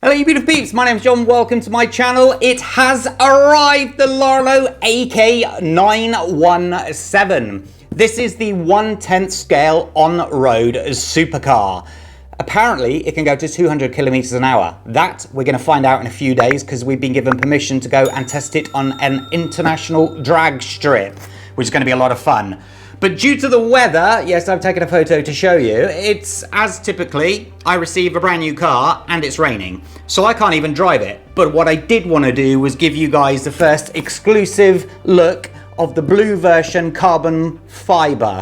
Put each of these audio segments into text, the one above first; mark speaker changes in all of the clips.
Speaker 1: Hello you beautiful peeps, my name's John, welcome to my channel. It has arrived, the Rlaarlo AK-917. This is the 1/10 scale on-road supercar. Apparently it can go to 200 kilometers an hour. That we're going to find out in a few days because we've been given permission to go and test it on an international drag strip, which is going to be a lot of fun. But due to the weather, yes, I've taken a photo to show you, it's as typically, I receive a brand new car and it's raining. So I can't even drive it. But what I did want to do was give you guys the first exclusive look of the blue version carbon fiber.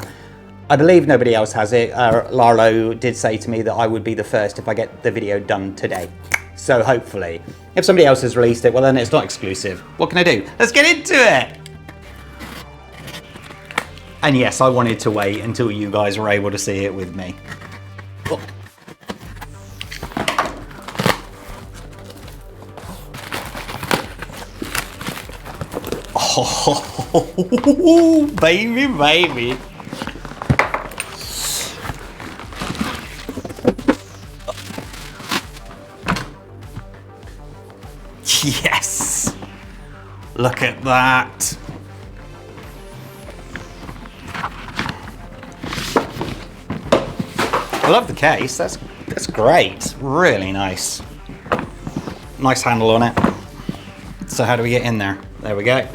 Speaker 1: I believe nobody else has it. Rlaarlo did say to me that I would be the first if I get the video done today. So hopefully, if somebody else has released it, well then it's not exclusive. What can I do? Let's get into it. And yes, I wanted to wait until you guys were able to see it with me. Oh. Oh, baby, baby. Yes. Look at that. I love the case, that's great, really nice. Nice handle on it. So how do we get in there? There we go.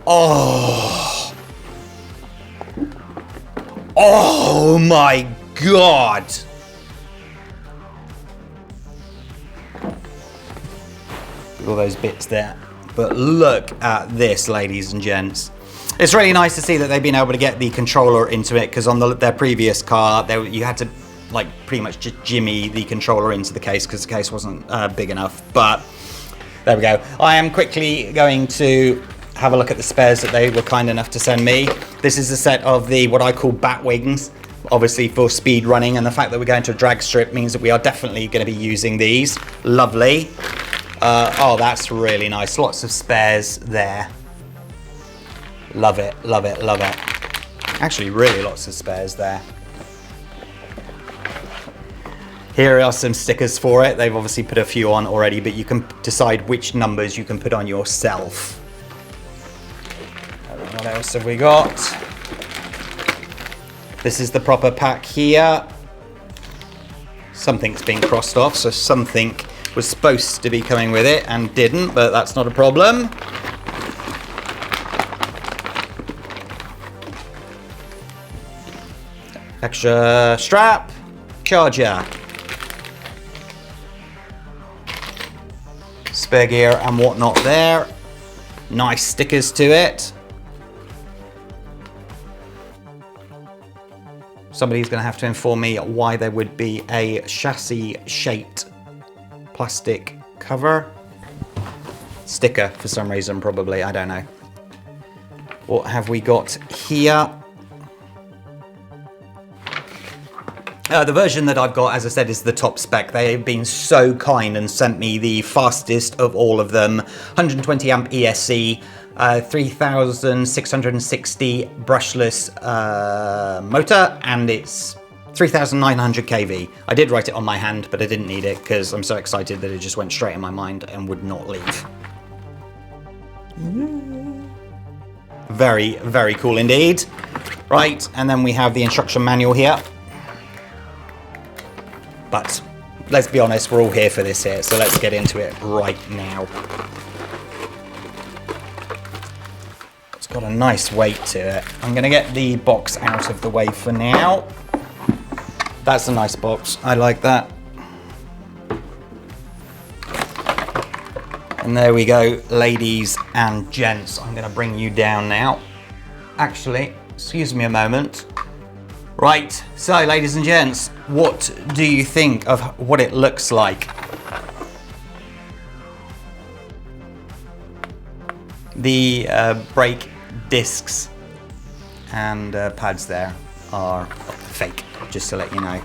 Speaker 1: Oh. Oh my God. All those bits there. But look at this, ladies and gents. It's really nice to see that they've been able to get the controller into it, because on their previous car, you had to like pretty much just jimmy the controller into the case because the case wasn't big enough. But there we go. I am quickly going to have a look at the spares that they were kind enough to send me. This is a set of the what I call bat wings, obviously for speed running, and the fact that we're going to a drag strip means that we are definitely going to be using these. Lovely. Oh, that's really nice. Lots of spares there. Love it, love it, love it. Actually, really lots of spares there. Here are some stickers for it. They've obviously put a few on already, but you can decide which numbers you can put on yourself. What else have we got? This is the proper pack here. Something's been crossed off, so something was supposed to be coming with it and didn't, but that's not a problem. Extra strap, charger, spare gear and whatnot there. Nice stickers to it. Somebody's going to have to inform me why there would be a chassis shaped plastic cover. Sticker for some reason, probably, I don't know. What have we got here? The version that I've got, as I said, is the top spec. They've been so kind and sent me the fastest of all of them. 120 amp ESC, 3660 brushless motor, and it's 3900 kV. I did write it on my hand, but I didn't need it because I'm so excited that it just went straight in my mind and would not leave. Very, very cool indeed. Right, and then we have the instruction manual here. But let's be honest, we're all here for this here, so let's get into it right now. It's got a nice weight to it. I'm going to get the box out of the way for now. That's a nice box. I like that. And there we go, ladies and gents. I'm going to bring you down now. Actually, excuse me a moment. Right, so ladies and gents, what do you think of what it looks like? The brake discs and pads there are fake, just to let you know.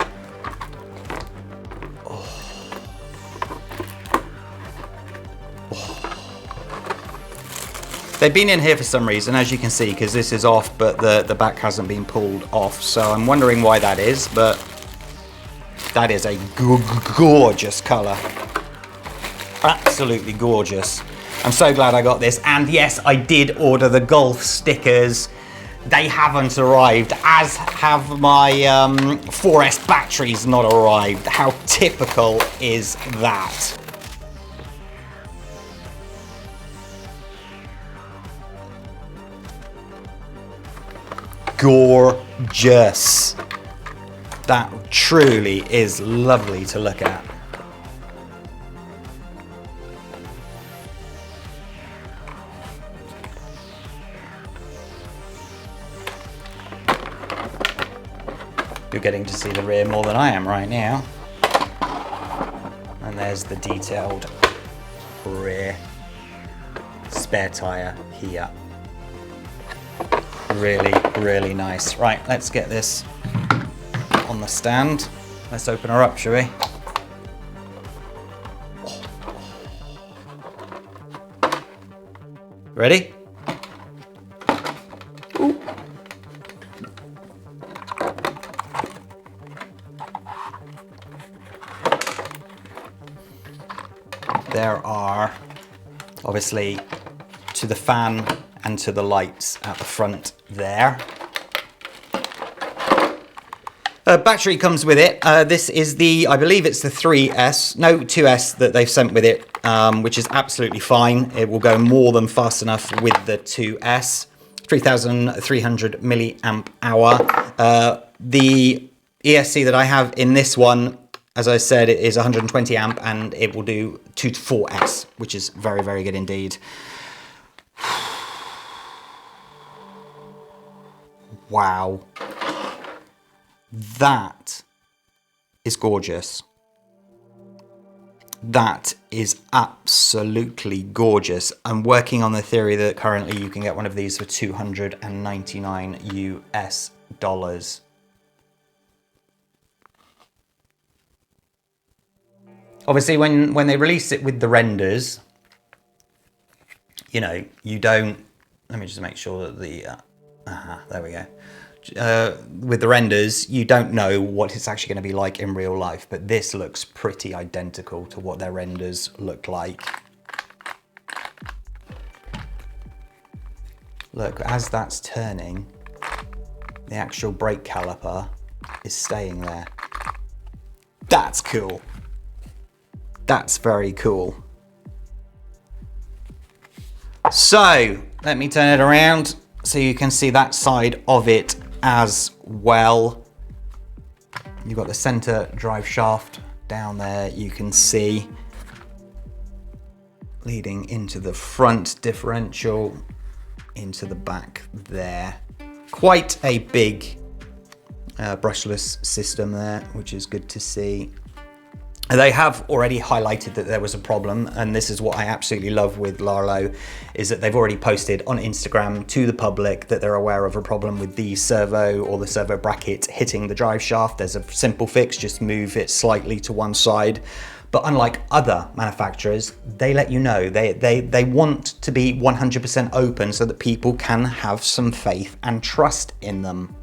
Speaker 1: They've been in here for some reason, as you can see, because this is off, but the back hasn't been pulled off. So I'm wondering why that is, but That is a gorgeous color. Absolutely gorgeous. I'm so glad I got this. And yes, I did order the Golf stickers. They haven't arrived, as have my 4S batteries not arrived. How typical is that? Gorgeous. That truly is lovely to look at. You're getting to see the rear more than I am right now. And there's the detailed rear spare tyre here. Really, really nice. Right, let's get this on the stand. Let's open her up, shall we? Ready? Ooh. There are, obviously, to the fan and to the lights at the front there. Battery comes with it. This is the, I believe it's the 2S that they've sent with it, which is absolutely fine. It will go more than fast enough with the 2S. 3,300 milliamp hour. The ESC that I have in this one, as I said, it is 120 amp and it will do 2 to 4S, which is very, very good indeed. Wow. That is gorgeous. That is absolutely gorgeous. I'm working on the theory that currently you can get one of these for $299 US. Obviously, when they release it with the renders, you know, you don't, let me just make sure that the, there we go. With the renders, you don't know what it's actually going to be like in real life, but this looks pretty identical to what their renders look like. Look, as that's turning, the actual brake caliper is staying there. That's cool. That's very cool. So, let me turn it around so you can see that side of it as well. You've got the center drive shaft down there, you can see, leading into the front differential, into the back there. Quite a big brushless system there, which is good to see. They have already highlighted that there was a problem, and this is what I absolutely love with Rlaarlo, is that they've already posted on Instagram to the public that they're aware of a problem with the servo or the servo bracket hitting the drive shaft. There's a simple fix, just move it slightly to one side. But unlike other manufacturers, they let you know. They want to be 100% open so that people can have some faith and trust in them.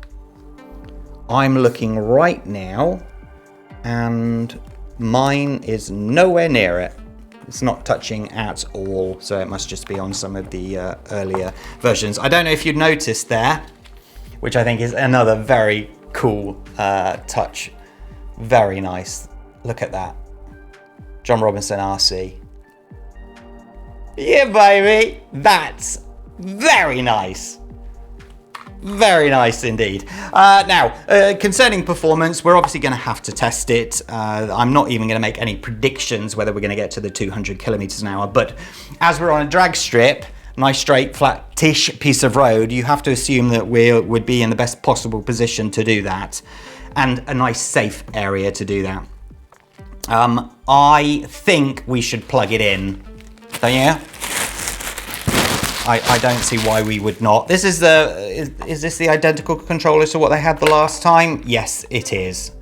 Speaker 1: I'm looking right now, and mine is nowhere near it. It's not touching at all, so it must just be on some of the earlier versions. I don't know if you'd noticed there, which I think is another very cool touch. Very nice. Look at that. John Robinson RC. Yeah, baby. That's very nice. Very nice indeed. Now, concerning performance, we're obviously going to have to test it. I'm not even going to make any predictions whether we're going to get to the 200 kilometers an hour, but as we're on a drag strip, nice straight flat-ish piece of road, you have to assume that we would be in the best possible position to do that, and a nice safe area to do that. I think we should plug it in, don't you? I don't see why we would not. This is is this the identical controller to what they had the last time? Yes, it is.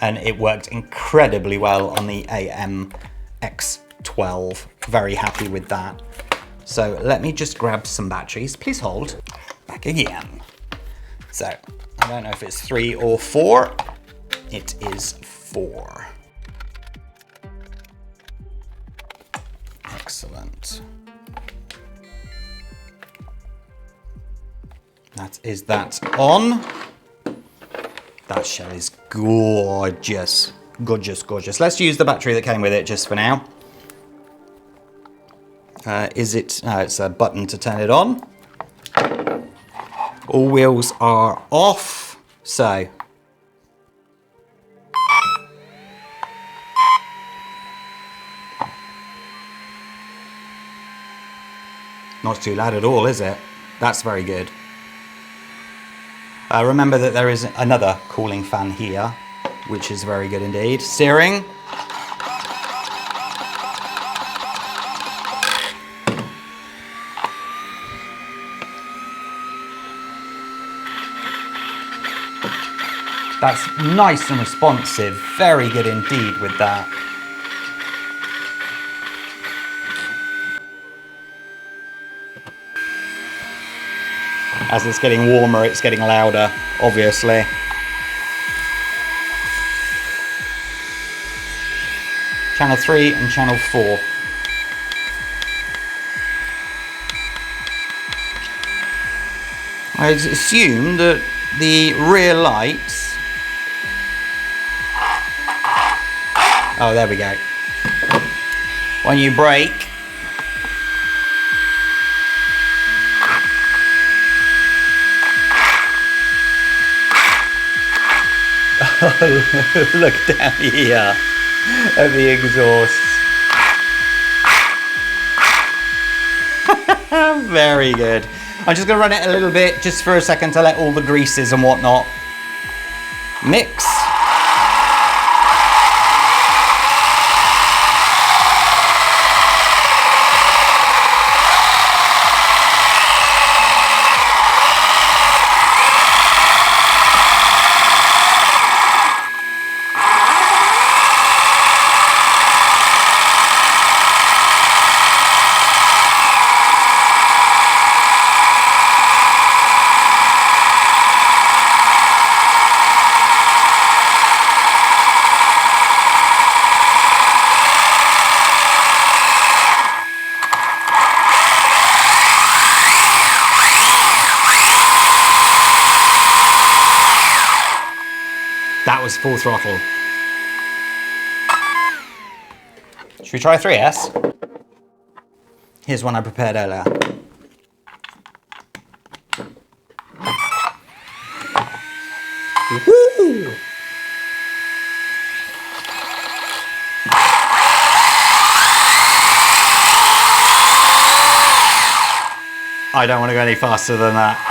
Speaker 1: And it worked incredibly well on the AMX12. Very happy with that. So let me just grab some batteries. Please hold. Back again. So, I don't know if it's 3 or 4. It is 4. Excellent. That is that on. That shell is gorgeous. Gorgeous, gorgeous. Let's use the battery that came with it just for now. It's a button to turn it on. All wheels are off, so. Not too loud at all, is it? That's very good. Remember that there is another cooling fan here, which is very good indeed. Steering. That's nice and responsive. Very good indeed with that. As it's getting warmer, it's getting louder, obviously. Channel 3 and channel 4. I assume that the rear lights... Oh, there we go. When you brake, look down here at the exhaust. Very good. I'm just going to run it a little bit just for a second to let all the greases and whatnot mix. That was full throttle. Should we try 3S? Here's one I prepared earlier. Woo! I don't want to go any faster than that.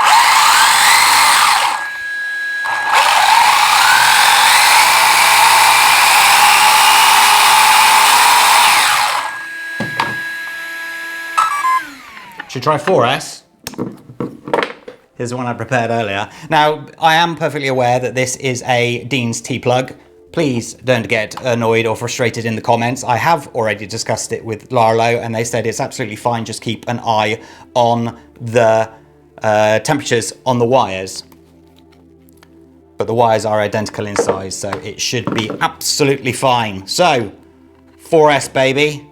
Speaker 1: Should try 4S. Here's the one I prepared earlier. Now, I am perfectly aware that this is a Dean's T-plug. Please don't get annoyed or frustrated in the comments. I have already discussed it with Rlaarlo and they said it's absolutely fine. Just keep an eye on the temperatures on the wires. But the wires are identical in size, so it should be absolutely fine. So, 4S baby.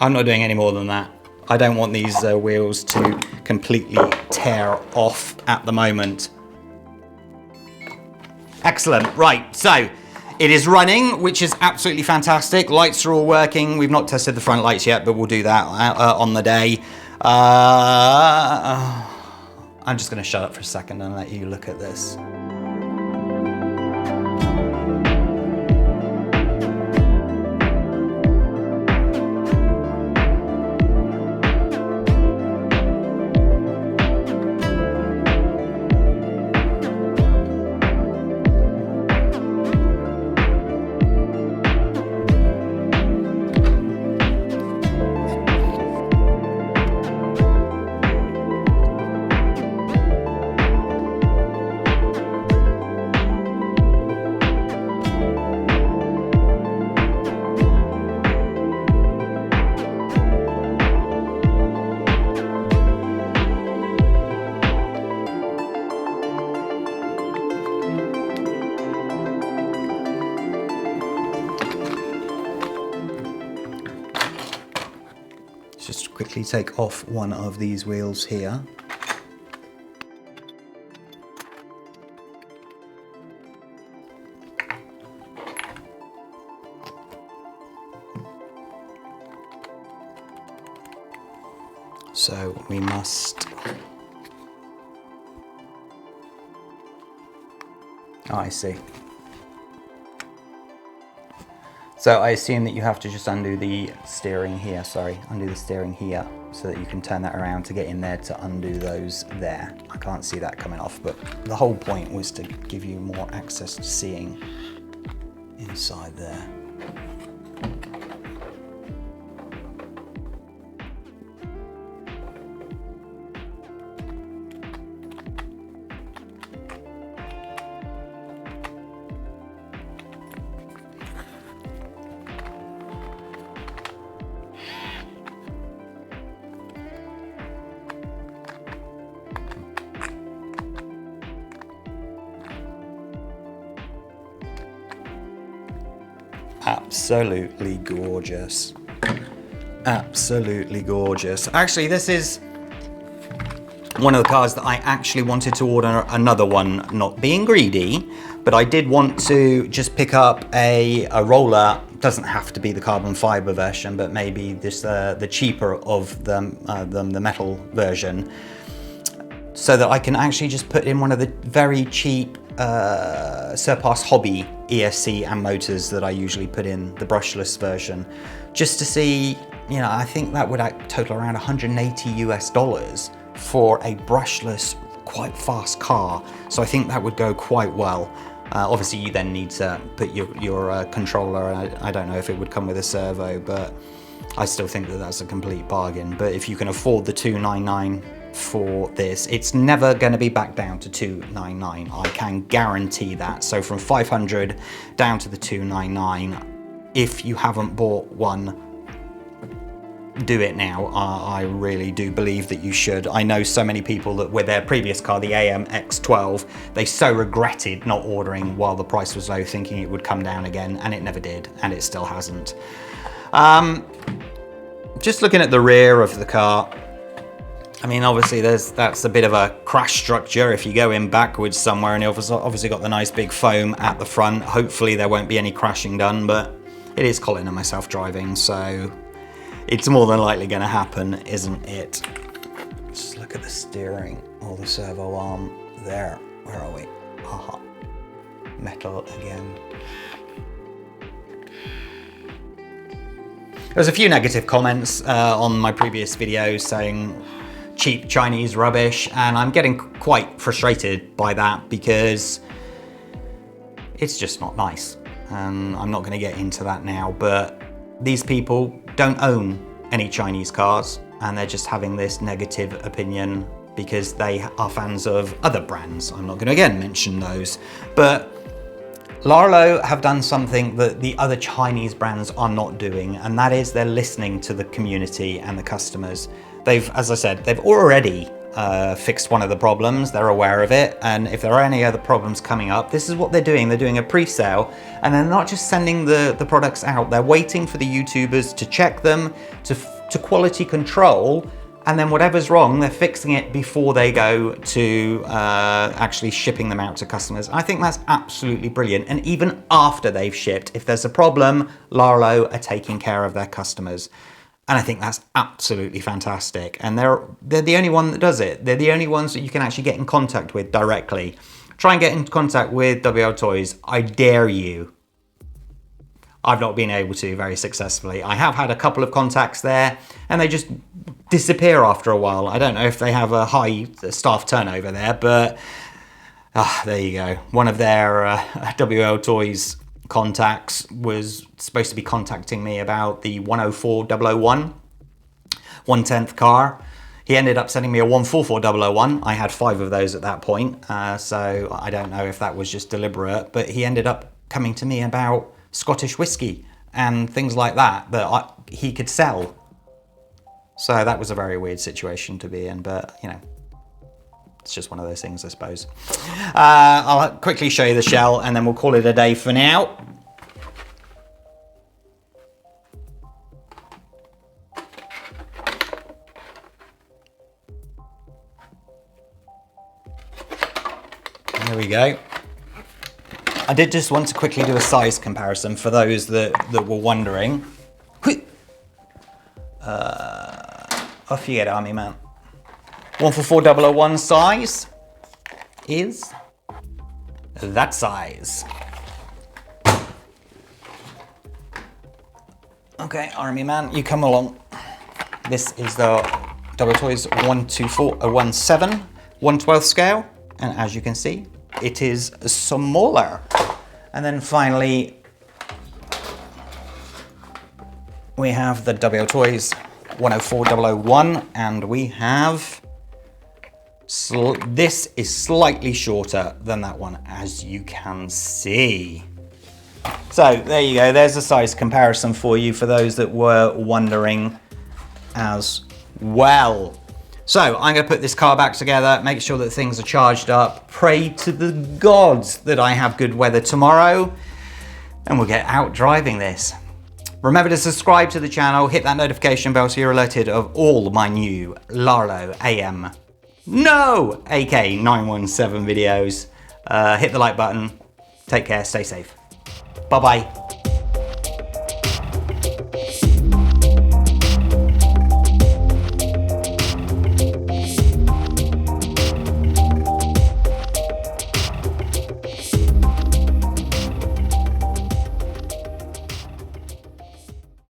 Speaker 1: I'm not doing any more than that. I don't want these wheels to completely tear off at the moment. Excellent, right, so it is running, which is absolutely fantastic. Lights are all working. We've not tested the front lights yet, but we'll do that on the day. I'm just gonna shut up for a second and let you look at this. quickly take off one of these wheels here. So we must... Oh, I see. So I assume that you have to just undo the steering here, undo the steering here so that you can turn that around to get in there to undo those there. I can't see that coming off, but the whole point was to give you more access to seeing inside there. Absolutely gorgeous. Absolutely gorgeous. Actually, this is one of the cars that I actually wanted to order another one, not being greedy, but I did want to just pick up a roller. Doesn't have to be the carbon fiber version, but maybe this the cheaper of the metal version, so that I can actually just put in one of the very cheap Surpass Hobby ESC and motors that I usually put in the brushless version, just to see, you know, I think that would total around $180 for a brushless, quite fast car. So I think that would go quite well. Obviously you then need to put your controller, and I don't know if it would come with a servo, but I still think that that's a complete bargain. But if you can afford the $299 for this, it's never going to be back down to $299. I can guarantee that. So from $500 down to the $299. If you haven't bought one, do it now. I really do believe that you should. I know so many people that with their previous car, the AM X12, they so regretted not ordering while the price was low, thinking it would come down again, and it never did, and it still hasn't. Just looking at the rear of the car, I mean, obviously that's a bit of a crash structure if you go in backwards somewhere, and you've obviously got the nice big foam at the front. Hopefully there won't be any crashing done, but it is Colin and myself driving, so it's more than likely going to happen, isn't it? Just look at the steering or the servo arm there. Where are we? Aha. Metal again. There's a few negative comments on my previous videos saying cheap Chinese rubbish, and I'm getting quite frustrated by that because it's just not nice. I'm not going to get into that now, but these people don't own any Chinese cars, and they're just having this negative opinion because they are fans of other brands. I'm not going to again mention those, but Rlaarlo have done something that the other Chinese brands are not doing, and that is they're listening to the community and the customers. They've, as I said, they've already fixed one of the problems. They're aware of it, and if there are any other problems coming up, this is what they're doing. They're doing a pre-sale, and they're not just sending the products out. They're waiting for the YouTubers to check them, to quality control, and then whatever's wrong, they're fixing it before they go to actually shipping them out to customers. I think that's absolutely brilliant. And even after they've shipped, if there's a problem, Rlaarlo are taking care of their customers. And I think that's absolutely fantastic. And they're the only one that does it. They're the only ones that you can actually get in contact with directly. Try and get in contact with WL Toys. I dare you. I've not been able to very successfully. I have had a couple of contacts there, and they just disappear after a while. I don't know if they have a high staff turnover there, but there you go. One of their WL Toys contacts was supposed to be contacting me about the 104001 1/10th car. He ended up sending me a 144001. I had 5 of those at that point, so I don't know if that was just deliberate, but he ended up coming to me about Scottish whiskey and things like that he could sell. So that was a very weird situation to be in, but you know, it's just one of those things, I suppose. I'll quickly show you the shell and then we'll call it a day for now. here we go. I did just want to quickly do a size comparison for those that were wondering. Off you get, Army Man. 144-001 size is that size. Okay, Army Man, you come along. This is the Double Toys 124-017, 1/12 scale, and as you can see, it is smaller. And then finally, we have the Double Toys 104-001, and we have, this is slightly shorter than that one, as you can see. So there you go, there's a size comparison for you for those that were wondering as well. So I'm going to put this car back together, make sure that things are charged up, pray to the gods that I have good weather tomorrow, and we'll get out driving this. Remember to subscribe to the channel, hit that notification bell so you're alerted of all my new Rlaarlo AK-917 videos. Hit the like button. Take care, stay safe. Bye-bye.